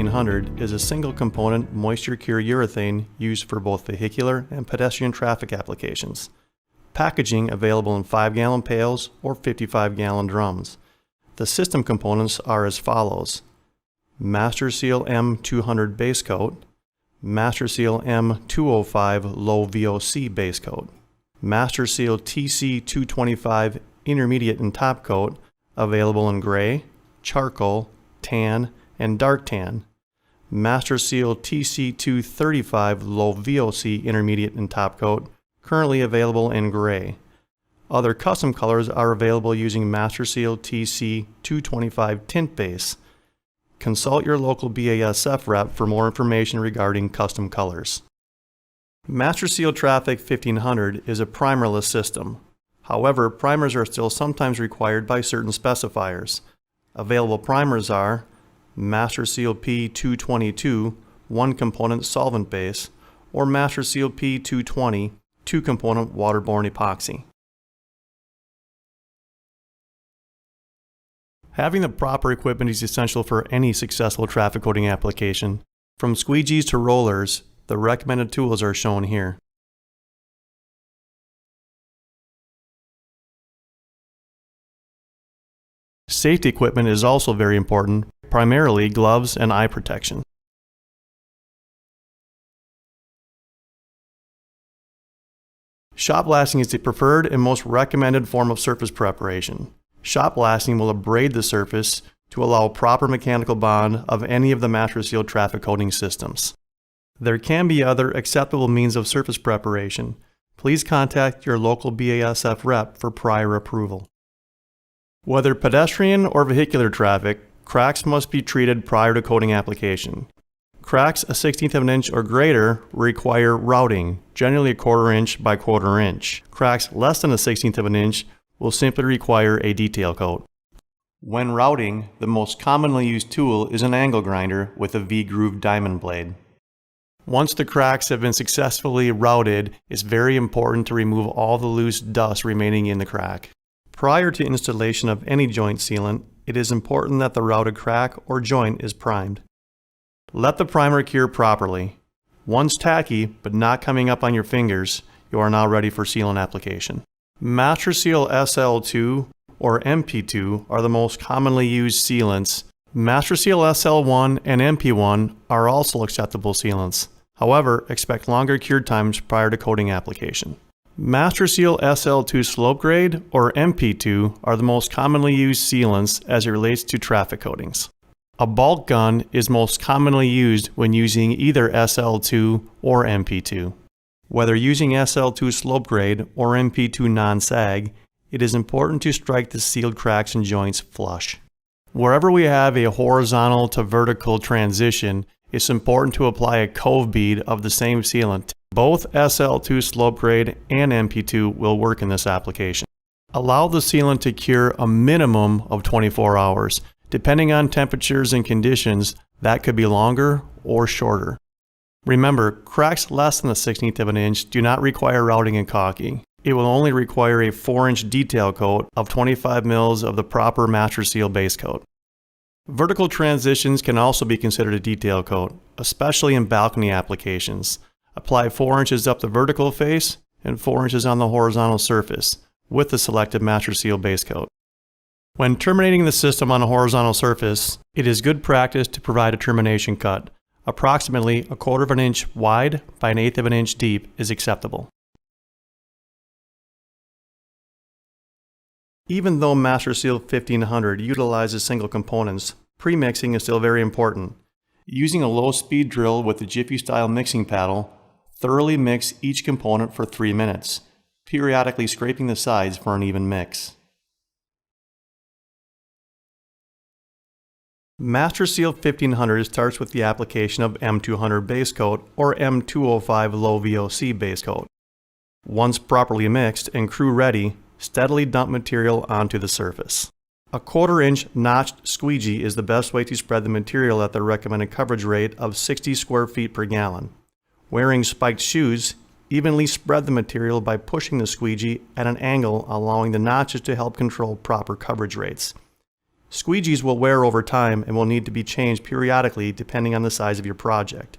1500 is a single component moisture cure urethane used for both vehicular and pedestrian traffic applications. Packaging available in 5-gallon pails or 55-gallon drums. The system components are as follows: Masterseal M200 base coat, Masterseal M205 low VOC base coat, Masterseal TC225 intermediate and top coat, available in gray, charcoal, tan, and dark tan, Masterseal TC235 low VOC intermediate and top coat, currently available in gray. Other custom colors are available using Masterseal TC225 tint base. Consult your local BASF rep for more information regarding custom colors. Masterseal Traffic 1500 is a primerless system. However, primers are still sometimes required by certain specifiers. Available primers are Masterseal P222 1-component solvent base or Masterseal P220 2-component waterborne epoxy. Having the proper equipment is essential for any successful traffic coating application. From squeegees to rollers, the recommended tools are shown here. Safety equipment is also very important, primarily gloves and eye protection. Shot blasting is the preferred and most recommended form of surface preparation. Shot blasting will abrade the surface to allow proper mechanical bond of any of the Masterseal traffic coating systems. There can be other acceptable means of surface preparation. Please contact your local BASF rep for prior approval. Whether pedestrian or vehicular traffic, cracks must be treated prior to coating application. Cracks a 1/16 of an inch or greater require routing, generally a 1/4 inch by 1/4 inch. Cracks less than a 1/16 of an inch will simply require a detail coat. When routing, the most commonly used tool is an angle grinder with a V-groove diamond blade. Once the cracks have been successfully routed, it's very important to remove all the loose dust remaining in the crack. Prior to installation of any joint sealant, it is important that the routed crack or joint is primed. Let the primer cure properly. Once tacky, but not coming up on your fingers, you are now ready for sealant application. Masterseal SL2 or MP2 are the most commonly used sealants. Masterseal SL1 and MP1 are also acceptable sealants. However, expect longer cure times prior to coating application. Masterseal SL2 slope grade or MP2 are the most commonly used sealants as it relates to traffic coatings. A bulk gun is most commonly used when using either SL2 or MP2. Whether using SL2 slope grade or MP2 non-sag, it is important to strike the sealed cracks and joints flush. Wherever we have a horizontal to vertical transition, it's important to apply a cove bead of the same sealant. Both SL2 slope grade and MP2 will work in this application. Allow the sealant to cure a minimum of 24 hours. Depending on temperatures and conditions, that could be longer or shorter. Remember, cracks less than a 1/16 of an inch do not require routing and caulking. It will only require a 4-inch detail coat of 25 mils of the proper Masterseal base coat. Vertical transitions can also be considered a detail coat, especially in balcony applications. Apply 4 inches up the vertical face and 4 inches on the horizontal surface with the selected Masterseal base coat. When terminating the system on a horizontal surface, it is good practice to provide a termination cut. Approximately 1/4 of an inch wide by 1/8 of an inch deep is acceptable. Even though Masterseal 1500 utilizes single components, pre-mixing is still very important. Using a low-speed drill with the Jiffy-style mixing paddle, thoroughly mix each component for 3 minutes, periodically scraping the sides for an even mix. Masterseal 1500 starts with the application of M200 base coat or M205 low VOC base coat. Once properly mixed and crew ready, steadily dump material onto the surface. A 1/4 inch notched squeegee is the best way to spread the material at the recommended coverage rate of 60 square feet per gallon. Wearing spiked shoes, evenly spread the material by pushing the squeegee at an angle, allowing the notches to help control proper coverage rates. Squeegees will wear over time and will need to be changed periodically depending on the size of your project.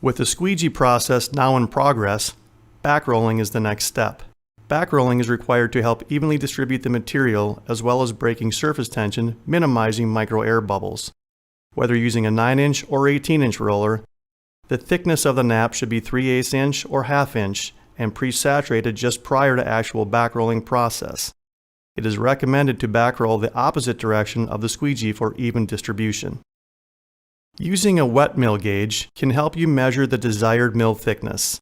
With the squeegee process now in progress, backrolling is the next step. Backrolling is required to help evenly distribute the material as well as breaking surface tension, minimizing micro air bubbles. Whether using a 9-inch or 18-inch roller, the thickness of the nap should be 3/8 inch or 1/2 inch and pre-saturated just prior to actual backrolling process. It is recommended to backroll the opposite direction of the squeegee for even distribution. Using a wet mill gauge can help you measure the desired mill thickness.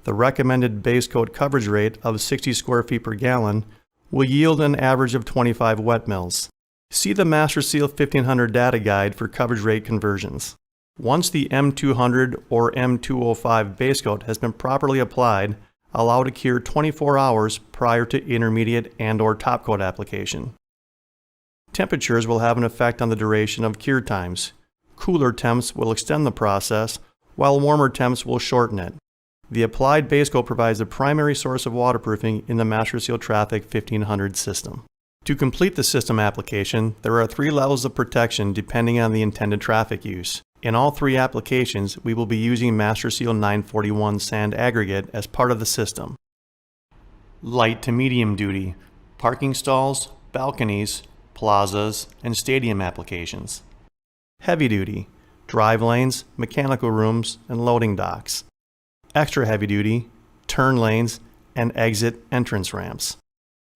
The recommended base coat coverage rate of 60 square feet per gallon will yield an average of 25 wet mills. See the Masterseal 1500 data guide for coverage rate conversions. Once the M200 or M205 base coat has been properly applied, allow to cure 24 hours prior to intermediate and/or top coat application. Temperatures will have an effect on the duration of cure times. Cooler temps will extend the process, while warmer temps will shorten it. The applied base coat provides the primary source of waterproofing in the Masterseal Traffic 1500 system. To complete the system application, there are 3 levels of protection depending on the intended traffic use. In all 3 applications, we will be using Masterseal 941 sand aggregate as part of the system. Light to medium duty, parking stalls, balconies, plazas, and stadium applications. Heavy duty, drive lanes, mechanical rooms, and loading docks. Extra heavy duty, turn lanes, and exit entrance ramps.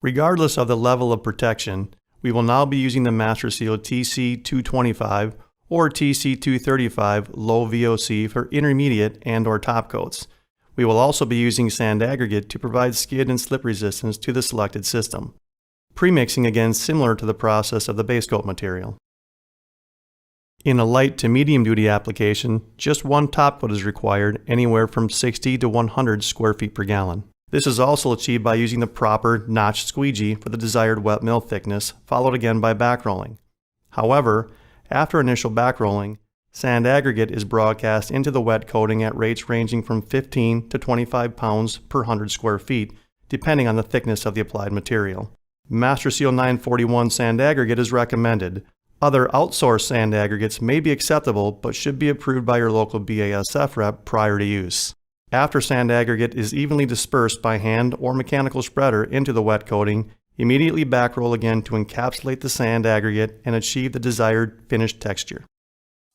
Regardless of the level of protection, we will now be using the Masterseal TC225 or TC235 low VOC for intermediate and/or top coats. We will also be using sand aggregate to provide skid and slip resistance to the selected system. Premixing again similar to the process of the base coat material. In a light to medium duty application, just one top coat is required, anywhere from 60 to 100 square feet per gallon. This is also achieved by using the proper notched squeegee for the desired wet mill thickness, followed again by backrolling. However, after initial backrolling, sand aggregate is broadcast into the wet coating at rates ranging from 15 to 25 pounds per 100 square feet, depending on the thickness of the applied material. Masterseal 941 sand aggregate is recommended. Other outsourced sand aggregates may be acceptable but should be approved by your local BASF rep prior to use. After sand aggregate is evenly dispersed by hand or mechanical spreader into the wet coating, immediately backroll again to encapsulate the sand aggregate and achieve the desired finished texture.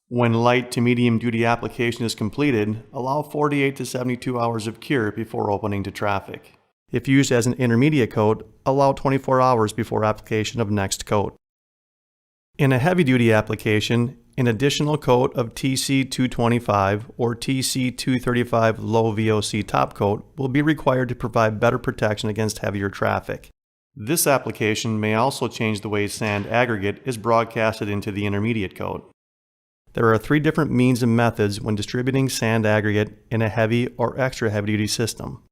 When light to medium duty application is completed, allow 48 to 72 hours of cure before opening to traffic. If used as an intermediate coat, allow 24 hours before application of next coat. In a heavy duty application, an additional coat of TC225 or TC235 low VOC top coat will be required to provide better protection against heavier traffic. This application may also change the way sand aggregate is broadcasted into the intermediate coat. There are 3 different means and methods when distributing sand aggregate in a heavy or extra heavy duty system: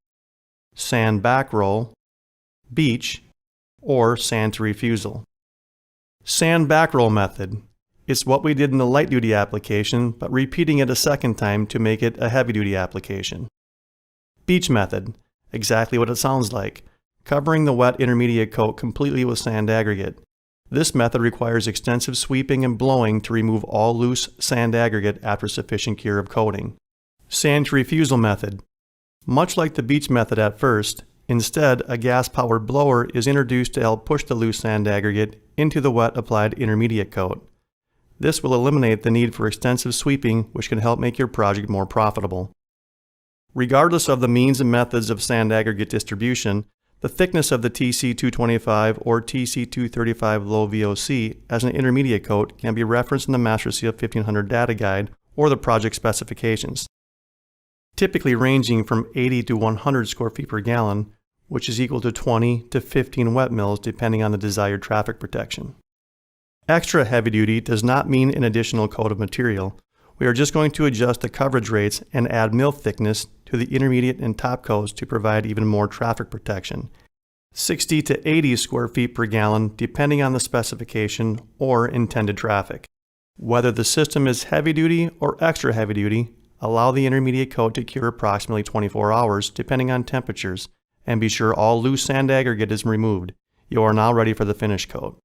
sand backroll, beach, or sand to refusal. Sand backroll method. It's what we did in the light duty application, but repeating it a second time to make it a heavy duty application. Beach method. Exactly what it sounds like. Covering the wet intermediate coat completely with sand aggregate. This method requires extensive sweeping and blowing to remove all loose sand aggregate after sufficient cure of coating. Sand to refusal method. Much like the beach method at first, instead a gas-powered blower is introduced to help push the loose sand aggregate into the wet applied intermediate coat. This will eliminate the need for extensive sweeping, which can help make your project more profitable. Regardless of the means and methods of sand aggregate distribution, the thickness of the TC225 or TC235 low VOC as an intermediate coat can be referenced in the Masterseal 1500 data guide or the project specifications, typically ranging from 80 to 100 square feet per gallon, which is equal to 20 to 15 wet mills depending on the desired traffic protection. Extra heavy duty does not mean an additional coat of material. We are just going to adjust the coverage rates and add mill thickness to the intermediate and top coats to provide even more traffic protection. 60 to 80 square feet per gallon depending on the specification or intended traffic. Whether the system is heavy duty or extra heavy duty, allow the intermediate coat to cure approximately 24 hours depending on temperatures, and be sure all loose sand aggregate is removed. You are now ready for the finish coat.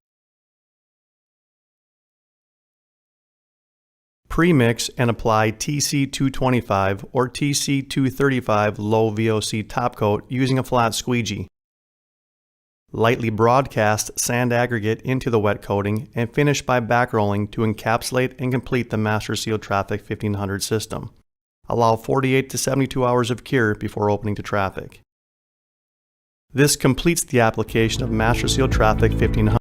Pre-mix and apply TC225 or TC235 low VOC top coat using a flat squeegee. Lightly broadcast sand aggregate into the wet coating and finish by backrolling to encapsulate and complete the Masterseal Traffic 1500 system. Allow 48 to 72 hours of cure before opening to traffic. This completes the application of Masterseal Traffic 1500.